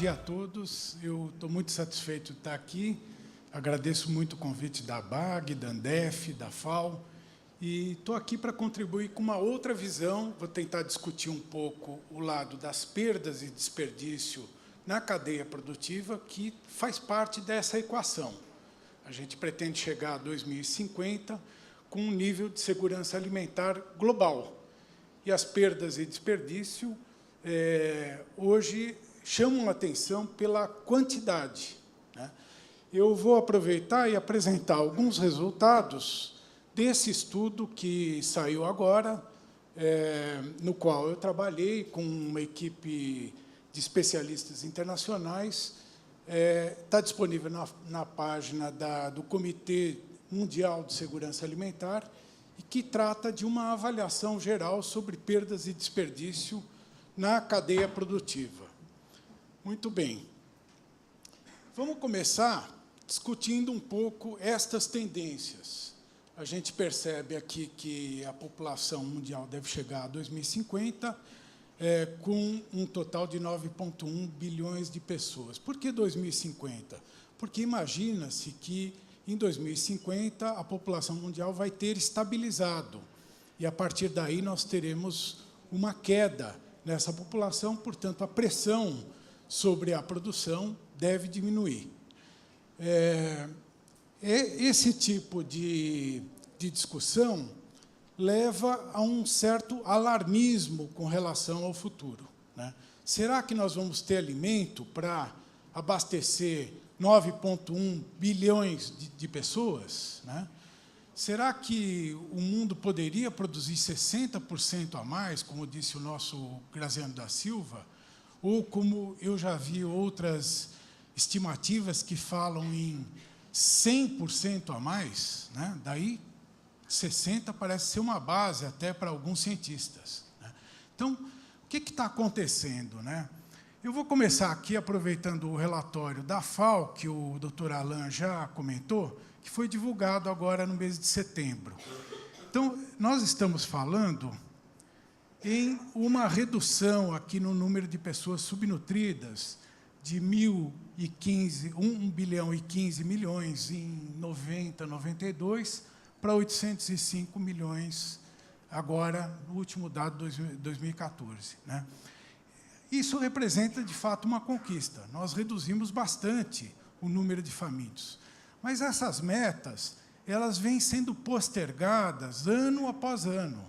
dia a todos. Eu estou muito satisfeito de estar aqui. Agradeço muito o convite da ABAG, da Andef, da FAO. E estou aqui para contribuir com uma outra visão. Vou tentar discutir um pouco o lado das perdas e desperdício na cadeia produtiva, que faz parte dessa equação. A gente pretende chegar a 2050 com um nível de segurança alimentar global. E as perdas e desperdício, hoje, chamam a atenção pela quantidade, né? Eu vou aproveitar e apresentar alguns resultados desse estudo que saiu agora, no qual eu trabalhei com uma equipe de especialistas internacionais. Está disponível na página do Comitê Mundial de Segurança Alimentar, e que trata de uma avaliação geral sobre perdas e desperdício na cadeia produtiva. Muito bem. Vamos começar discutindo um pouco estas tendências. A gente percebe aqui que a população mundial deve chegar a 2050 com um total de 9,1 bilhões de pessoas. Por que 2050? Porque imagina-se que, em 2050, a população mundial vai ter estabilizado, e, a partir daí, nós teremos uma queda nessa população, portanto, a pressão sobre a produção deve diminuir. Esse tipo de discussão leva a um certo alarmismo com relação ao futuro, né? Será que nós vamos ter alimento para abastecer 9,1 bilhões de pessoas, né? Será que o mundo poderia produzir 60% a mais, como disse o nosso Graziano da Silva, ou como eu já vi outras estimativas que falam em 100% a mais, né? Daí, 60 parece ser uma base até para alguns cientistas, né? Então, o que está acontecendo, né? Eu vou começar aqui aproveitando o relatório da FAO, que o Dr. Alain já comentou, que foi divulgado agora no mês de setembro. Então, nós estamos falando em uma redução aqui no número de pessoas subnutridas de 1 bilhão e 15 milhões em 90, 92, para 805 milhões agora, no último dado, 2014, né? Isso representa, de fato, uma conquista. Nós reduzimos bastante o número de famintos. Mas essas metas, elas vêm sendo postergadas ano após ano.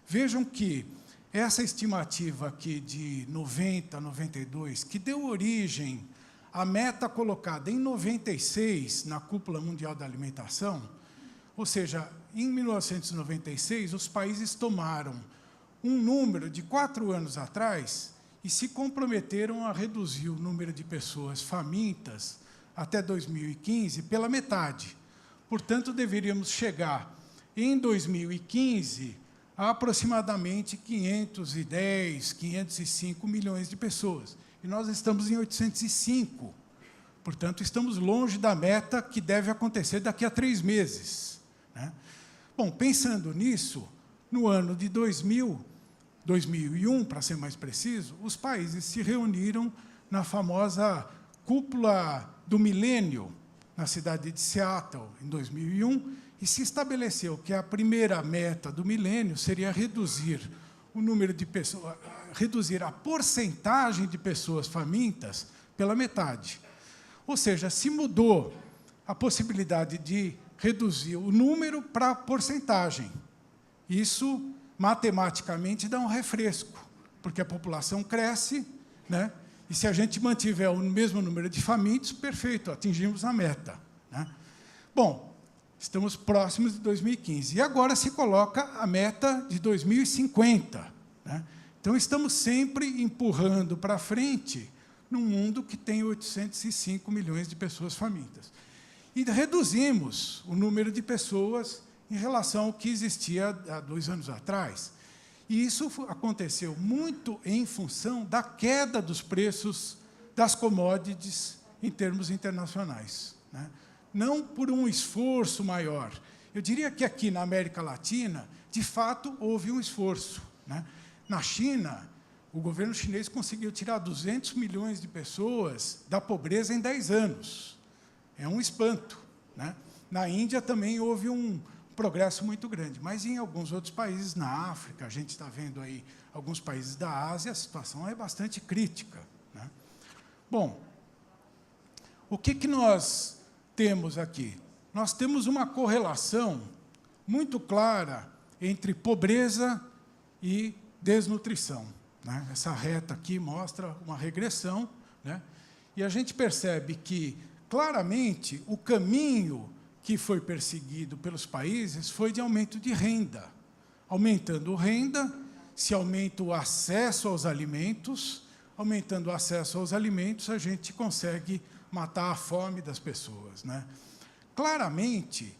Vejam que essa estimativa aqui de 90, 92, que deu origem à meta colocada em 96 na Cúpula Mundial da Alimentação, ou seja, em 1996, os países tomaram um número de 4 anos atrás e se comprometeram a reduzir o número de pessoas famintas até 2015 pela metade. Portanto, deveríamos chegar, em 2015, a aproximadamente 510, 505 milhões de pessoas. E nós estamos em 805. Portanto, estamos longe da meta que deve acontecer daqui a 3 meses, né? Bom, pensando nisso, no ano de 2001, para ser mais preciso, os países se reuniram na famosa Cúpula do Milênio, na cidade de Seattle, em 2001, e se estabeleceu que a primeira meta do milênio seria reduzir o número de pessoas, reduzir a porcentagem de pessoas famintas pela metade. Ou seja, se mudou a possibilidade de reduzir o número para a porcentagem. Isso, matematicamente, dá um refresco, porque a população cresce, né? E se a gente mantiver o mesmo número de famintos, perfeito, atingimos a meta, né? Bom, estamos próximos de 2015. E agora se coloca a meta de 2050, né? Então, estamos sempre empurrando para frente num mundo que tem 805 milhões de pessoas famintas. E reduzimos o número de pessoas em relação ao que existia há 2 anos atrás. E isso aconteceu muito em função da queda dos preços das commodities em termos internacionais, né? Não por um esforço maior. Eu diria que aqui na América Latina, de fato, houve um esforço, né? Na China, o governo chinês conseguiu tirar 200 milhões de pessoas da pobreza em 10 anos. É um espanto, né? Na Índia também houve um progresso muito grande, mas em alguns outros países, na África, a gente está vendo aí alguns países da Ásia, a situação é bastante crítica, né? Bom, o que nós temos aqui? Nós temos uma correlação muito clara entre pobreza e desnutrição, né? Essa reta aqui mostra uma regressão, né? E a gente percebe que, claramente, o caminho que foi perseguido pelos países foi de aumento de renda. Aumentando renda, se aumenta o acesso aos alimentos, aumentando o acesso aos alimentos, a gente consegue matar a fome das pessoas, né? Claramente,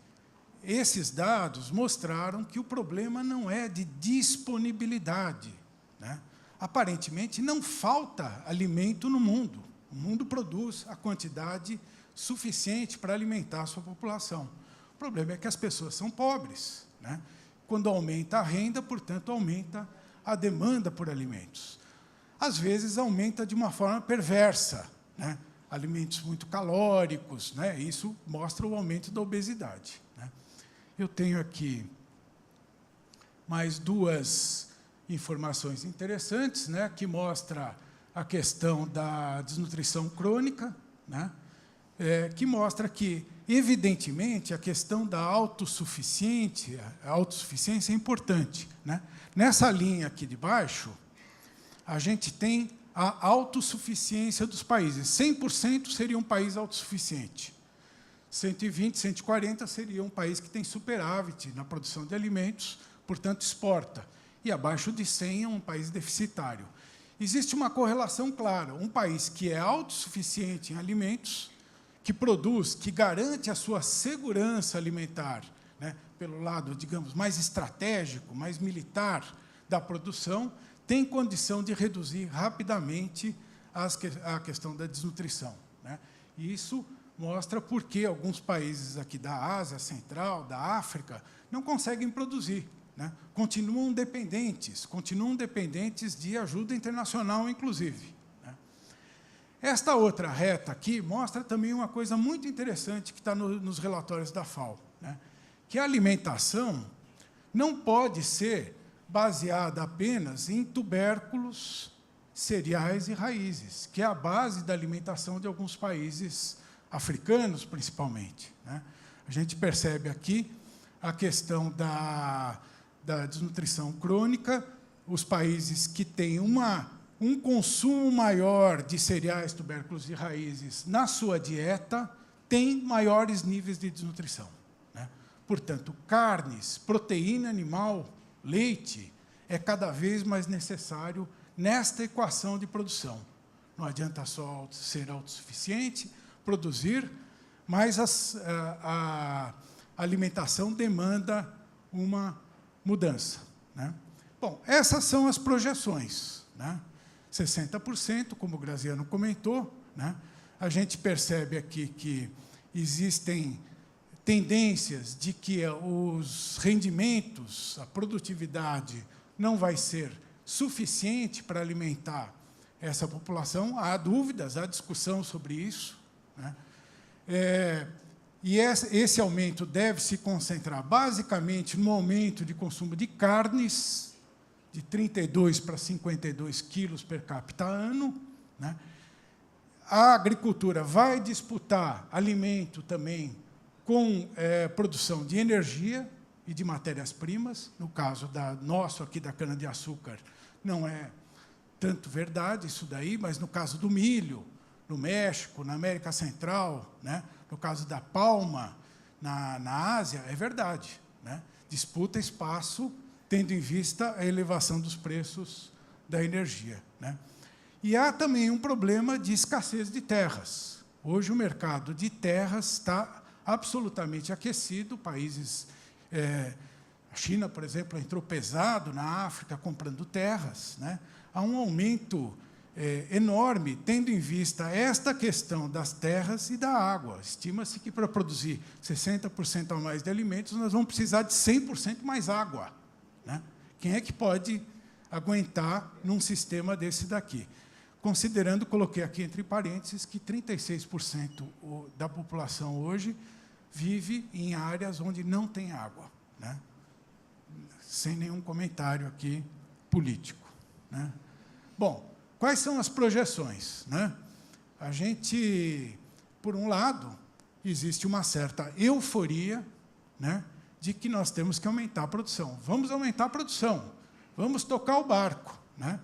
esses dados mostraram que o problema não é de disponibilidade, né? Aparentemente, não falta alimento no mundo. O mundo produz a quantidade suficiente para alimentar a sua população. O problema é que as pessoas são pobres, né? Quando aumenta a renda, portanto, aumenta a demanda por alimentos. Às vezes, aumenta de uma forma perversa, né? Alimentos muito calóricos, né? Isso mostra o aumento da obesidade, né? Eu tenho aqui mais duas informações interessantes, né, que mostra a questão da desnutrição crônica, né, que mostra que, evidentemente, a questão da autossuficiência é importante, né? Nessa linha aqui de baixo, a gente tem a autossuficiência dos países. 100% seria um país autossuficiente. 120, 140 seria um país que tem superávit na produção de alimentos, portanto, exporta. E abaixo de 100 é um país deficitário. Existe uma correlação clara. Um país que é autossuficiente em alimentos, que produz, que garante a sua segurança alimentar, né, pelo lado, digamos, mais estratégico, mais militar da produção, tem condição de reduzir rapidamente a questão da desnutrição, né? E isso mostra por que alguns países aqui da Ásia Central, da África, não conseguem produzir, né? Continuam dependentes de ajuda internacional, inclusive, né? Esta outra reta aqui mostra também uma coisa muito interessante que está nos relatórios da FAO, né? Que a alimentação não pode ser baseada apenas em tubérculos, cereais e raízes, que é a base da alimentação de alguns países africanos, principalmente, né? A gente percebe aqui a questão da desnutrição crônica, os países que têm um consumo maior de cereais, tubérculos e raízes na sua dieta têm maiores níveis de desnutrição, né? Portanto, carnes, proteína animal, leite, é cada vez mais necessário nesta equação de produção. Não adianta só ser autossuficiente, produzir, mas a alimentação demanda uma mudança, né? Bom, essas são as projeções, né? 60%, como o Graziano comentou, né? A gente percebe aqui que existem tendências de que os rendimentos, a produtividade, não vai ser suficiente para alimentar essa população. Há dúvidas, há discussão sobre isso, né? E esse aumento deve se concentrar basicamente no aumento de consumo de carnes, de 32 para 52 quilos per capita ano, né? A agricultura vai disputar alimento também com produção de energia e de matérias-primas. No caso nosso aqui da cana-de-açúcar, não é tanto verdade isso daí, mas no caso do milho, no México, na América Central, né, no caso da palma, na Ásia, é verdade, né? Disputa espaço, tendo em vista a elevação dos preços da energia, né? E há também um problema de escassez de terras. Hoje, o mercado de terras está absolutamente aquecido. Países, a China, por exemplo, entrou pesado na África comprando terras, né? Há um aumento enorme, tendo em vista esta questão das terras e da água. Estima-se que, para produzir 60% a mais de alimentos, nós vamos precisar de 100% mais água, né? Quem é que pode aguentar num sistema desse daqui. Considerando, coloquei aqui entre parênteses, que 36% da população hoje vive em áreas onde não tem água, né? Sem nenhum comentário aqui político, né? Bom, quais são as projeções, né? A gente, por um lado, existe uma certa euforia, né, de que nós temos que aumentar a produção. Vamos aumentar a produção, vamos tocar o barco, né?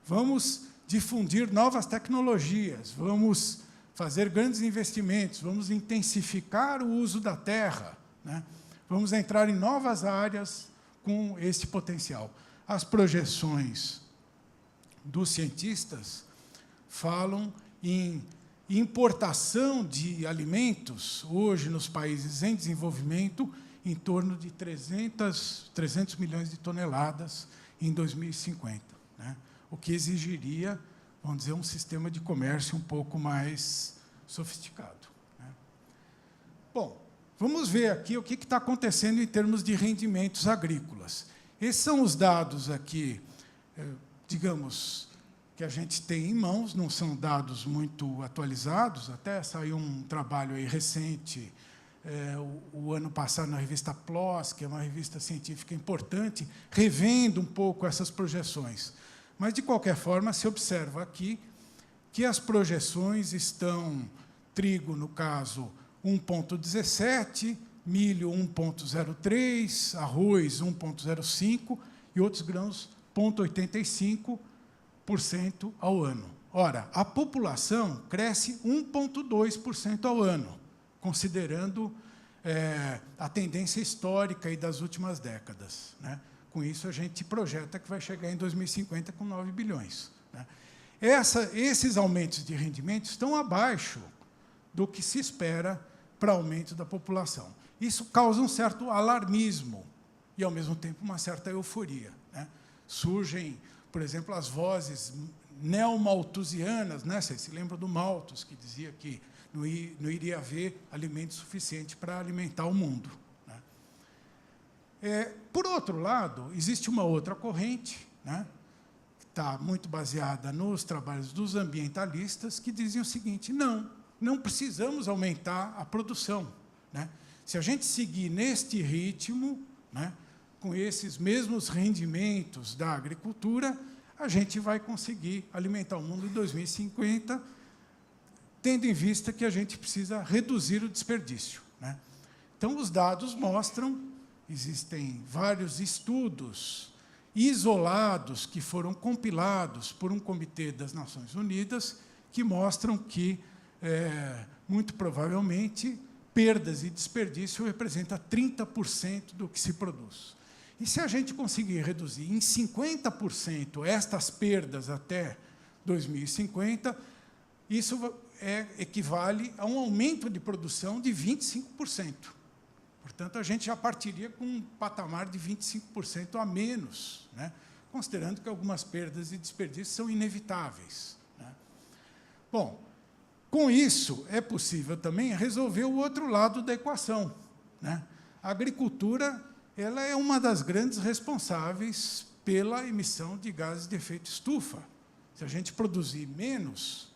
Vamos difundir novas tecnologias, vamos fazer grandes investimentos, vamos intensificar o uso da terra, né? Vamos entrar em novas áreas com este potencial. As projeções dos cientistas falam em importação de alimentos, hoje, nos países em desenvolvimento, em torno de 300 milhões de toneladas em 2050, né? O que exigiria, vamos dizer, um sistema de comércio um pouco mais sofisticado, né? Bom, vamos ver aqui o que está acontecendo em termos de rendimentos agrícolas. Esses são os dados aqui, digamos, que a gente tem em mãos, não são dados muito atualizados, até saiu um trabalho aí recente, o ano passado, na revista PLOS, que é uma revista científica importante, revendo um pouco essas projeções. Mas, de qualquer forma, se observa aqui que as projeções estão, trigo, no caso, 1,17, milho 1,03, arroz 1,05 e outros grãos 0,85% ao ano. Ora, a população cresce 1,2% ao ano, considerando a tendência histórica aí das últimas décadas, né? Com isso, a gente projeta que vai chegar em 2050 com 9 bilhões. Né? Esses aumentos de rendimento estão abaixo do que se espera para aumento da população. Isso causa um certo alarmismo e, ao mesmo tempo, uma certa euforia, né? Surgem, por exemplo, as vozes neomalthusianas, né? Vocês se lembram do Malthus, que dizia que não iria haver alimento suficiente para alimentar o mundo, né? Por outro lado, existe uma outra corrente, né, que está muito baseada nos trabalhos dos ambientalistas, que dizem o seguinte: não precisamos aumentar a produção, né? Se a gente seguir neste ritmo, né, com esses mesmos rendimentos da agricultura, a gente vai conseguir alimentar o mundo em 2050, tendo em vista que a gente precisa reduzir o desperdício, né? Então, os dados mostram, existem vários estudos isolados que foram compilados por um comitê das Nações Unidas que mostram que, muito provavelmente, perdas e desperdício representa 30% do que se produz. E se a gente conseguir reduzir em 50% estas perdas até 2050, isso equivale a um aumento de produção de 25%. Portanto, a gente já partiria com um patamar de 25% a menos, né, considerando que algumas perdas e desperdícios são inevitáveis, né? Bom, com isso, é possível também resolver o outro lado da equação, né? A agricultura, ela é uma das grandes responsáveis pela emissão de gases de efeito estufa. Se a gente produzir menos,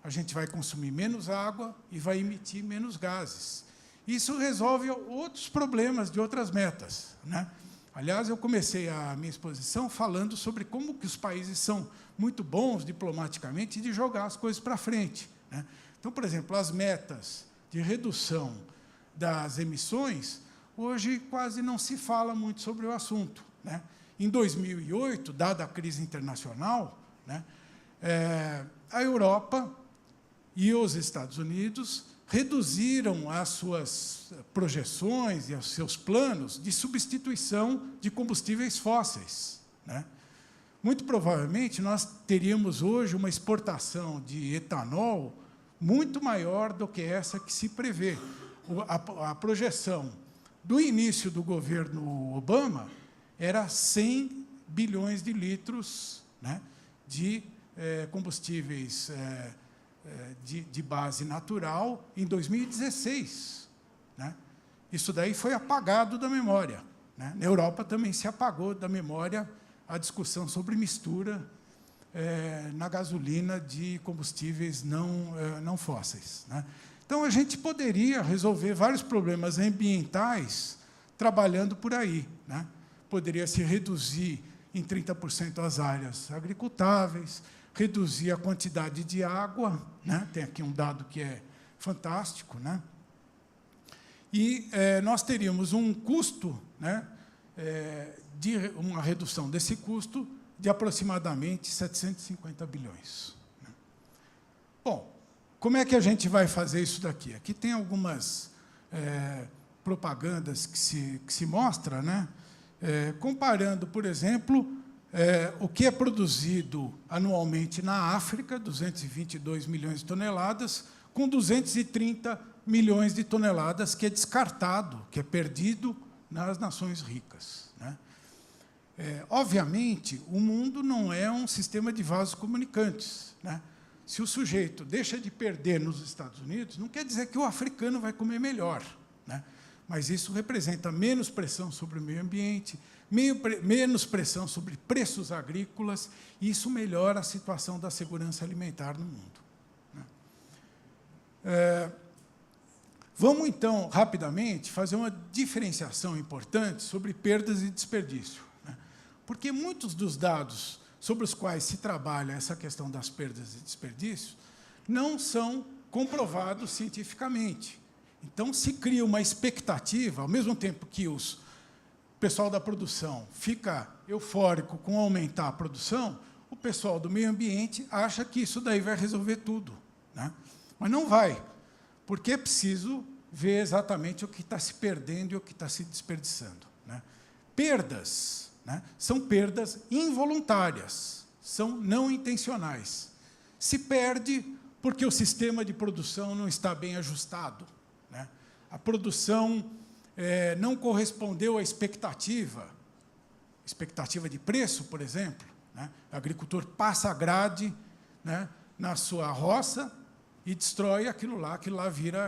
a gente vai consumir menos água e vai emitir menos gases. Isso resolve outros problemas de outras metas, né? Aliás, eu comecei a minha exposição falando sobre como que os países são muito bons diplomaticamente de jogar as coisas para frente, né? Então, por exemplo, as metas de redução das emissões, hoje quase não se fala muito sobre o assunto, né? Em 2008, dada a crise internacional, né, a Europa e os Estados Unidos reduziram as suas projeções e os seus planos de substituição de combustíveis fósseis, né? Muito provavelmente, nós teríamos hoje uma exportação de etanol muito maior do que essa que se prevê. A projeção do início do governo Obama era 100 bilhões de litros, né, de combustíveis de base natural em 2016, né? Isso daí foi apagado da memória, né? Na Europa também se apagou da memória a discussão sobre mistura na gasolina de combustíveis não fósseis, né? Então, a gente poderia resolver vários problemas ambientais trabalhando por aí, né? Poderia se reduzir em 30% as áreas agricultáveis, reduzir a quantidade de água, né? Tem aqui um dado que é fantástico, né? E nós teríamos um custo, né, de uma redução desse custo de aproximadamente 750 bilhões. Né? Bom, como é que a gente vai fazer isso daqui? Aqui tem algumas propagandas que se mostra, né? Comparando, por exemplo, o que é produzido anualmente na África, 222 milhões de toneladas, com 230 milhões de toneladas que é descartado, que é perdido nas nações ricas, né? Obviamente, o mundo não é um sistema de vasos comunicantes, né? Se o sujeito deixa de perder nos Estados Unidos, não quer dizer que o africano vai comer melhor, né? Mas isso representa menos pressão sobre o meio ambiente, menos pressão sobre preços agrícolas, e isso melhora a situação da segurança alimentar no mundo, né? Vamos, então, rapidamente, fazer uma diferenciação importante sobre perdas e desperdício, né? Porque muitos dos dados sobre os quais se trabalha essa questão das perdas e desperdícios não são comprovados cientificamente. Então, se cria uma expectativa, ao mesmo tempo que o pessoal da produção fica eufórico com aumentar a produção, o pessoal do meio ambiente acha que isso daí vai resolver tudo, né? Mas não vai, porque é preciso ver exatamente o que está se perdendo e o que está se desperdiçando, né? Perdas, né, são perdas involuntárias, são não intencionais. Se perde porque o sistema de produção não está bem ajustado, né? A produção não correspondeu à expectativa de preço, por exemplo, né? O agricultor passa a grade, né, na sua roça e destrói aquilo lá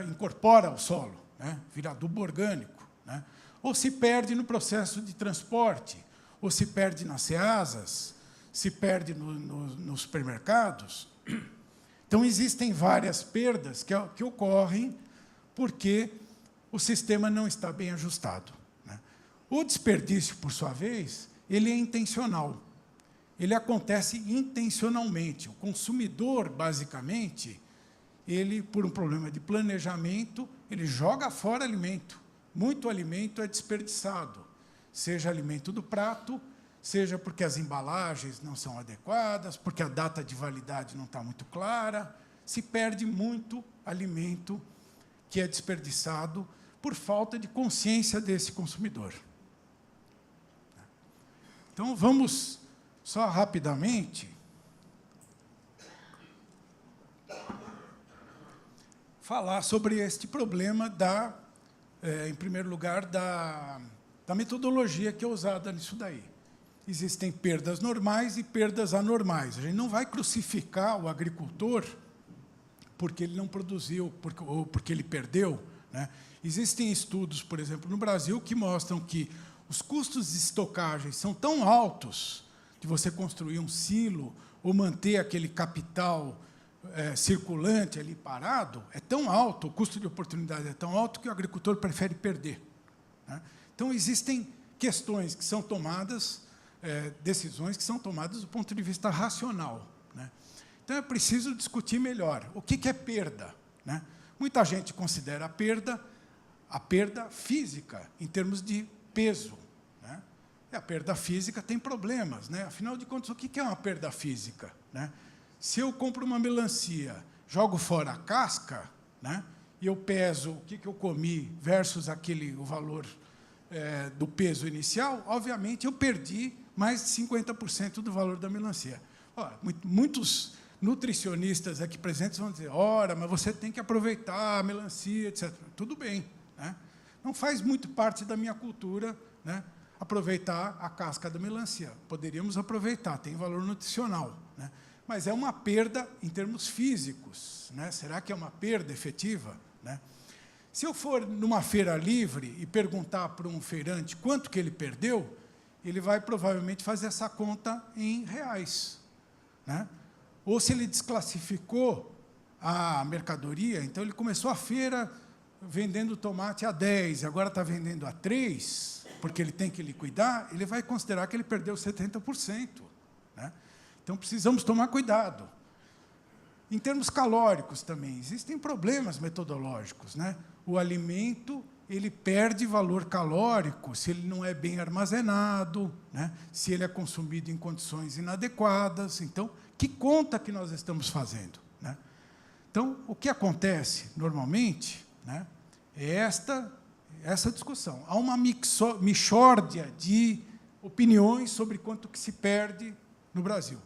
incorpora o solo, né? Vira adubo orgânico, né? Ou se perde no processo de transporte, ou se perde nas ceasas, se perde nos supermercados. Então, existem várias perdas que ocorrem porque o sistema não está bem ajustado, né? O desperdício, por sua vez, ele é intencional. Ele acontece intencionalmente. O consumidor, basicamente, ele, por um problema de planejamento, ele joga fora alimento. Muito alimento é desperdiçado, seja alimento do prato, seja porque as embalagens não são adequadas, porque a data de validade não está muito clara, se perde muito alimento que é desperdiçado por falta de consciência desse consumidor. Então, vamos só rapidamente falar sobre este problema em primeiro lugar, da metodologia que é usada nisso daí. Existem perdas normais e perdas anormais. A gente não vai crucificar o agricultor porque ele não produziu, ou porque ele perdeu, né? Existem estudos, por exemplo, no Brasil, que mostram que os custos de estocagem são tão altos de você construir um silo ou manter aquele capital circulante ali parado, é tão alto, o custo de oportunidade é tão alto que o agricultor prefere perder, né? Então, existem questões que são tomadas, decisões que são tomadas do ponto de vista racional, né? Então, é preciso discutir melhor o que é perda, né? Muita gente considera a perda física, em termos de peso, né? E a perda física tem problemas, né? Afinal de contas, o que é uma perda física, né? Se eu compro uma melancia, jogo fora a casca, né, e eu peso o que eu comi versus o valor do peso inicial, obviamente, eu perdi mais de 50% do valor da melancia. Muitos nutricionistas aqui presentes vão dizer, ora, mas você tem que aproveitar a melancia, etc. Tudo bem, né? Não faz muito parte da minha cultura, né, aproveitar a casca da melancia. Poderíamos aproveitar, tem valor nutricional, né? Mas é uma perda em termos físicos, né? Será que é uma perda efetiva, né? Se eu for numa feira livre e perguntar para um feirante quanto que ele perdeu, ele vai provavelmente fazer essa conta em reais, né? Ou se ele desclassificou a mercadoria, então ele começou a feira vendendo tomate a 10, agora está vendendo a 3, porque ele tem que liquidar, ele vai considerar que ele perdeu 70%. Né? Então, precisamos tomar cuidado. Em termos calóricos também, existem problemas metodológicos. Né? O alimento ele perde valor calórico se ele não é bem armazenado, né? Se ele é consumido em condições inadequadas. Então, que conta que nós estamos fazendo? Né? Então, o que acontece, normalmente, né, é essa discussão. Há uma mixórdia de opiniões sobre quanto que se perde no Brasil.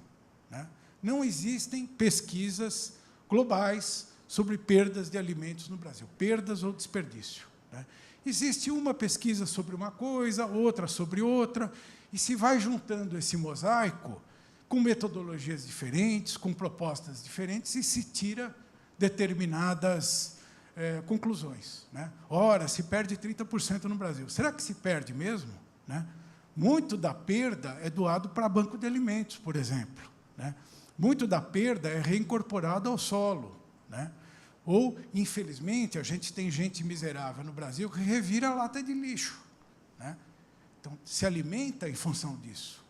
Né? Não existem pesquisas globais sobre perdas de alimentos no Brasil, perdas ou desperdício. Né? Existe uma pesquisa sobre uma coisa, outra sobre outra, e se vai juntando esse mosaico com metodologias diferentes, com propostas diferentes, e se tira determinadas conclusões. Né? Ora, se perde 30% no Brasil. Será que se perde mesmo? Né? Muito da perda é doado para banco de alimentos, por exemplo. Né? Muito da perda é reincorporado ao solo. Né? Ou, infelizmente, a gente tem gente miserável no Brasil que revira a lata de lixo. Né? Então, se alimenta em função disso.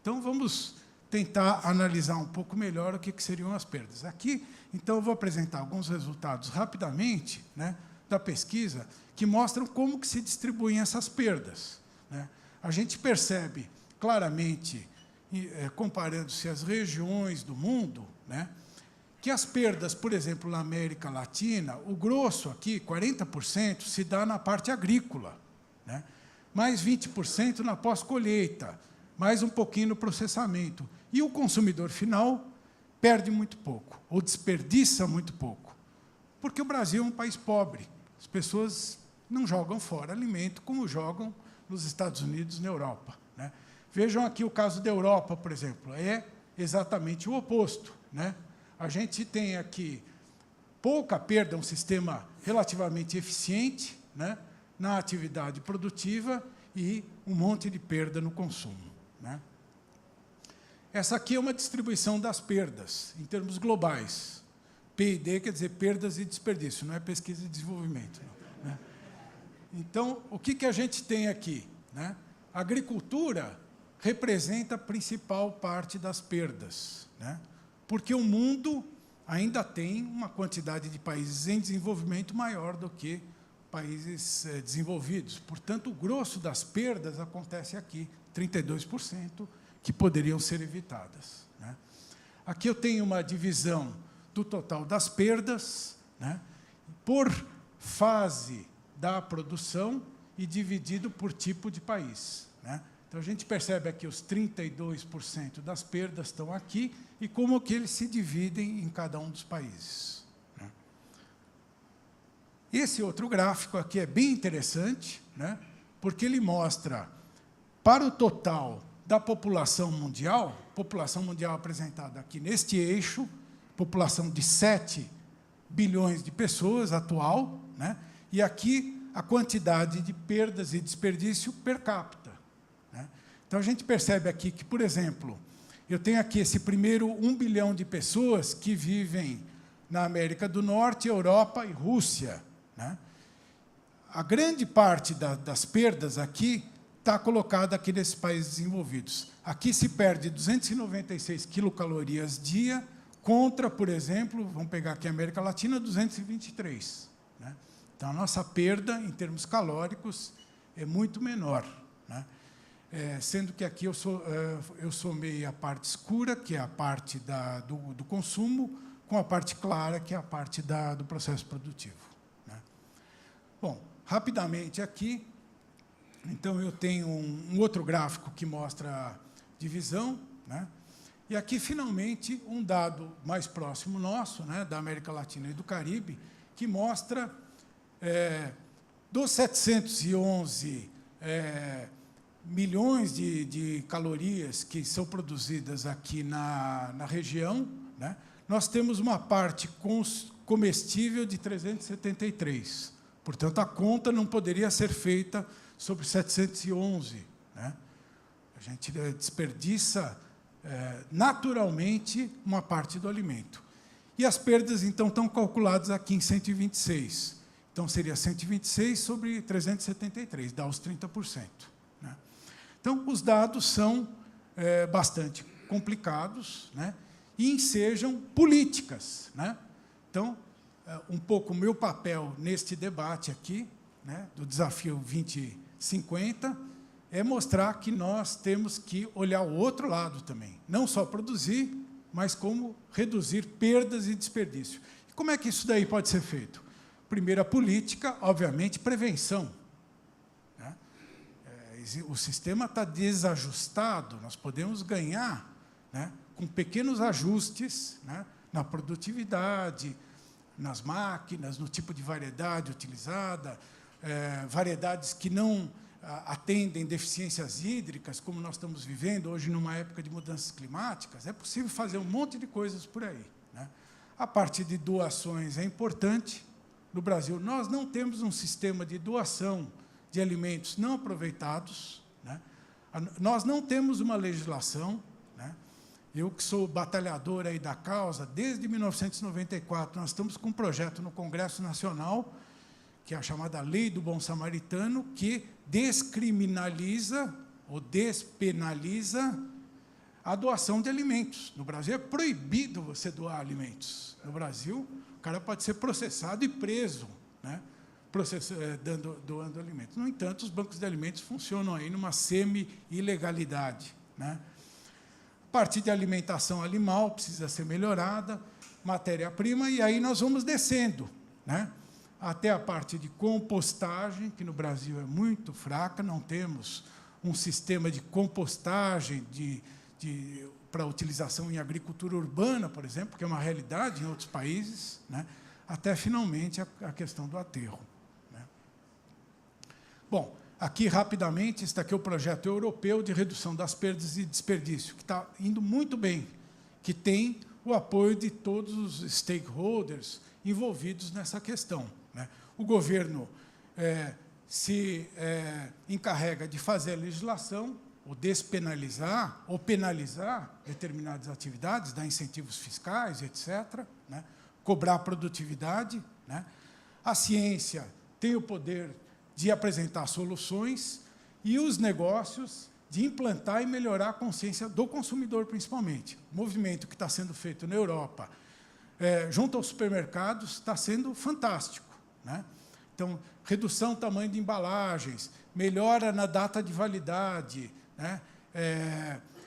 Então, vamos tentar analisar um pouco melhor o que seriam as perdas. Aqui, então, eu vou apresentar alguns resultados rapidamente, né, da pesquisa que mostram como que se distribuem essas perdas. Né? A gente percebe claramente, comparando-se as regiões do mundo, né, que as perdas, por exemplo, na América Latina, o grosso aqui, 40%, se dá na parte agrícola, né, mais 20% na pós-colheita, mais um pouquinho no processamento. E o consumidor final perde muito pouco, ou desperdiça muito pouco, porque o Brasil é um país pobre. As pessoas não jogam fora alimento como jogam nos Estados Unidos e na Europa. Né? Vejam aqui o caso da Europa, por exemplo, é exatamente o oposto. Né? A gente tem aqui pouca perda, um sistema relativamente eficiente, né, na atividade produtiva e um monte de perda no consumo. Né? Essa aqui é uma distribuição das perdas, em termos globais. PID quer dizer perdas e desperdício, não é pesquisa e desenvolvimento. Não, né? Então, o que a gente tem aqui? Né? A agricultura representa a principal parte das perdas, né? Porque o mundo ainda tem uma quantidade de países em desenvolvimento maior do que países desenvolvidos. Portanto, o grosso das perdas acontece aqui, 32%, que poderiam ser evitadas. Né? Aqui eu tenho uma divisão do total das perdas, né, por fase da produção e dividido por tipo de país. Né? Então, a gente percebe aqui os 32% das perdas estão aqui e como que eles se dividem em cada um dos países. Né? Esse outro gráfico aqui é bem interessante, né, porque ele mostra, para o total da população mundial apresentada aqui neste eixo, população de 7 bilhões de pessoas atual, né, e aqui a quantidade de perdas e desperdício per capita. Né? Então, a gente percebe aqui que, por exemplo, eu tenho aqui esse primeiro 1 bilhão de pessoas que vivem na América do Norte, Europa e Rússia. Né? A grande parte das perdas aqui está colocada aqui nesses países desenvolvidos. Aqui se perde 296 quilocalorias dia, contra, por exemplo, vamos pegar aqui a América Latina, 223. Né? Então, a nossa perda, em termos calóricos, é muito menor. Né? Sendo que aqui eu somei a parte escura, que é a parte do consumo, com a parte clara, que é a parte do processo produtivo. Né? Bom, rapidamente aqui, então, eu tenho um outro gráfico que mostra a divisão, né? E aqui, finalmente, um dado mais próximo nosso, né, da América Latina e do Caribe, que mostra, dos 711 milhões de calorias que são produzidas aqui na região, né, nós temos uma parte comestível de 373. Portanto, a conta não poderia ser feita sobre 711. Né? A gente desperdiça naturalmente uma parte do alimento. E as perdas, então, estão calculadas aqui em 126. Então, seria 126 sobre 373, dá os 30%. Né? Então, os dados são bastante complicados, né? E ensejam políticas. Né? Então, um pouco o meu papel neste debate aqui, né, do Desafio 2050, é mostrar que nós temos que olhar o outro lado também. Não só produzir, mas como reduzir perdas e desperdício. E como é que isso daí pode ser feito? Primeira política, obviamente, prevenção. Né? O sistema está desajustado, nós podemos ganhar, né, com pequenos ajustes, né, na produtividade, nas máquinas, no tipo de variedade utilizada, variedades que não atendem deficiências hídricas, como nós estamos vivendo hoje numa época de mudanças climáticas. É possível fazer um monte de coisas por aí. Né? A parte de doações é importante. No Brasil, nós não temos um sistema de doação de alimentos não aproveitados. Né? Nós não temos uma legislação. Né? Eu, que sou batalhador aí da causa, desde 1994, nós estamos com um projeto no Congresso Nacional, que é a chamada Lei do Bom Samaritano, que descriminaliza ou despenaliza a doação de alimentos. No Brasil, é proibido você doar alimentos. No Brasil, o cara pode ser processado e preso, né, doando alimentos. No entanto, os bancos de alimentos funcionam aí numa semi-ilegalidade. Né? A parte de alimentação animal precisa ser melhorada, matéria-prima, e aí nós vamos descendo, né? Até a parte de compostagem, que no Brasil é muito fraca, não temos um sistema de compostagem para utilização em agricultura urbana, por exemplo, que é uma realidade em outros países, né? Até, finalmente, a questão do aterro. Né? Bom, aqui, rapidamente, está aqui o projeto europeu de redução das perdas e desperdício, que está indo muito bem, que tem o apoio de todos os stakeholders envolvidos nessa questão. Né? O governo se encarrega de fazer a legislação, ou despenalizar, ou penalizar determinadas atividades, dar incentivos fiscais, etc., né? Cobrar produtividade. Né? A ciência tem o poder de apresentar soluções e os negócios de implantar e melhorar a consciência do consumidor, principalmente. O movimento que está sendo feito na Europa, junto aos supermercados, está sendo fantástico. Né? Então, redução do tamanho de embalagens, melhora na data de validade, né?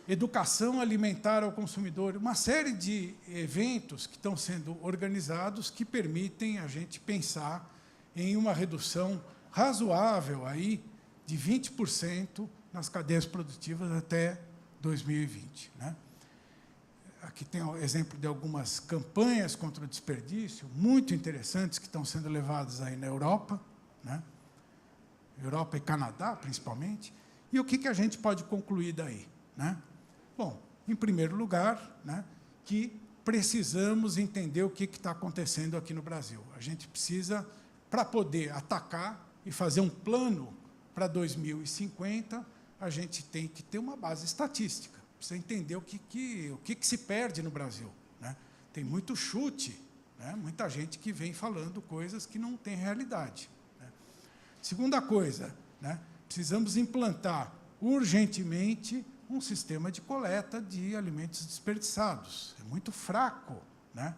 Educação alimentar ao consumidor, uma série de eventos que estão sendo organizados que permitem a gente pensar em uma redução razoável aí de 20% nas cadeias produtivas até 2020. Né? Aqui tem o exemplo de algumas campanhas contra o desperdício, muito interessantes, que estão sendo levadas aí na Europa, né? Europa e Canadá, principalmente. E o que a gente pode concluir daí? Né? Bom, em primeiro lugar, né, que precisamos entender o que está acontecendo aqui no Brasil. A gente precisa, para poder atacar e fazer um plano para 2050, a gente tem que ter uma base estatística. Precisa entender o que se perde no Brasil. Né? Tem muito chute, né? Muita gente que vem falando coisas que não têm realidade. Né? Segunda coisa, né? Precisamos implantar urgentemente um sistema de coleta de alimentos desperdiçados. É muito fraco. Né?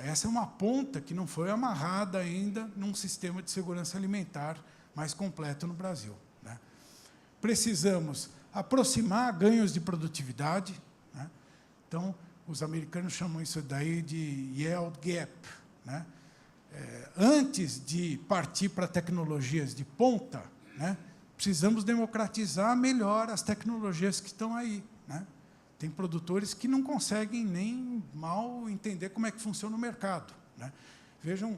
Essa é uma ponta que não foi amarrada ainda num sistema de segurança alimentar mais completo no Brasil. Né? Precisamos aproximar ganhos de produtividade. Né? Então, os americanos chamam isso daí de yield gap. Né? Antes de partir para tecnologias de ponta, né, precisamos democratizar melhor as tecnologias que estão aí. Né? Tem produtores que não conseguem nem mal entender como é que funciona o mercado. Né? Vejam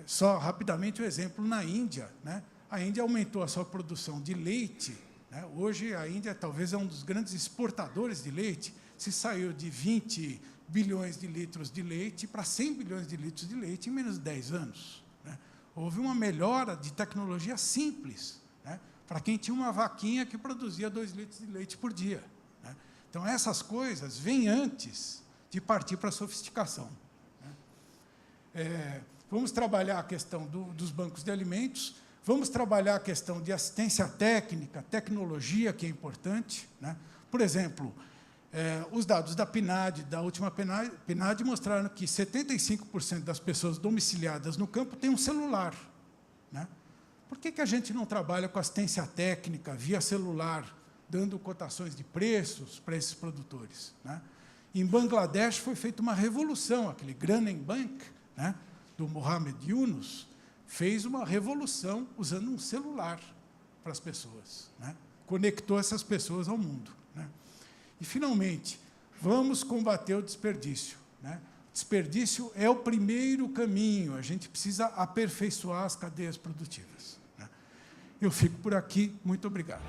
só rapidamente o exemplo na Índia. Né? A Índia aumentou a sua produção de leite. Né? Hoje, a Índia talvez é um dos grandes exportadores de leite. Se saiu de 20 bilhões de litros de leite para 100 bilhões de litros de leite em menos de 10 anos. Né? Houve uma melhora de tecnologia simples. Né? para quem tinha uma vaquinha que produzia 2 litros de leite por dia, né? Então, essas coisas vêm antes de partir para a sofisticação, né? Vamos trabalhar a questão dos bancos de alimentos, vamos trabalhar a questão de assistência técnica, tecnologia, que é importante, né? Por exemplo, os dados da PNAD, da última PNAD, mostraram que 75% das pessoas domiciliadas no campo têm um celular, né? Por que a gente não trabalha com assistência técnica, via celular, dando cotações de preços para esses produtores, né? Em Bangladesh foi feita uma revolução, aquele Grameen Bank, né, do Mohamed Yunus, fez uma revolução usando um celular para as pessoas, né? Conectou essas pessoas ao mundo, né? E, finalmente, vamos combater o desperdício, né? Desperdício é o primeiro caminho, a gente precisa aperfeiçoar as cadeias produtivas, né? Eu fico por aqui, muito obrigado.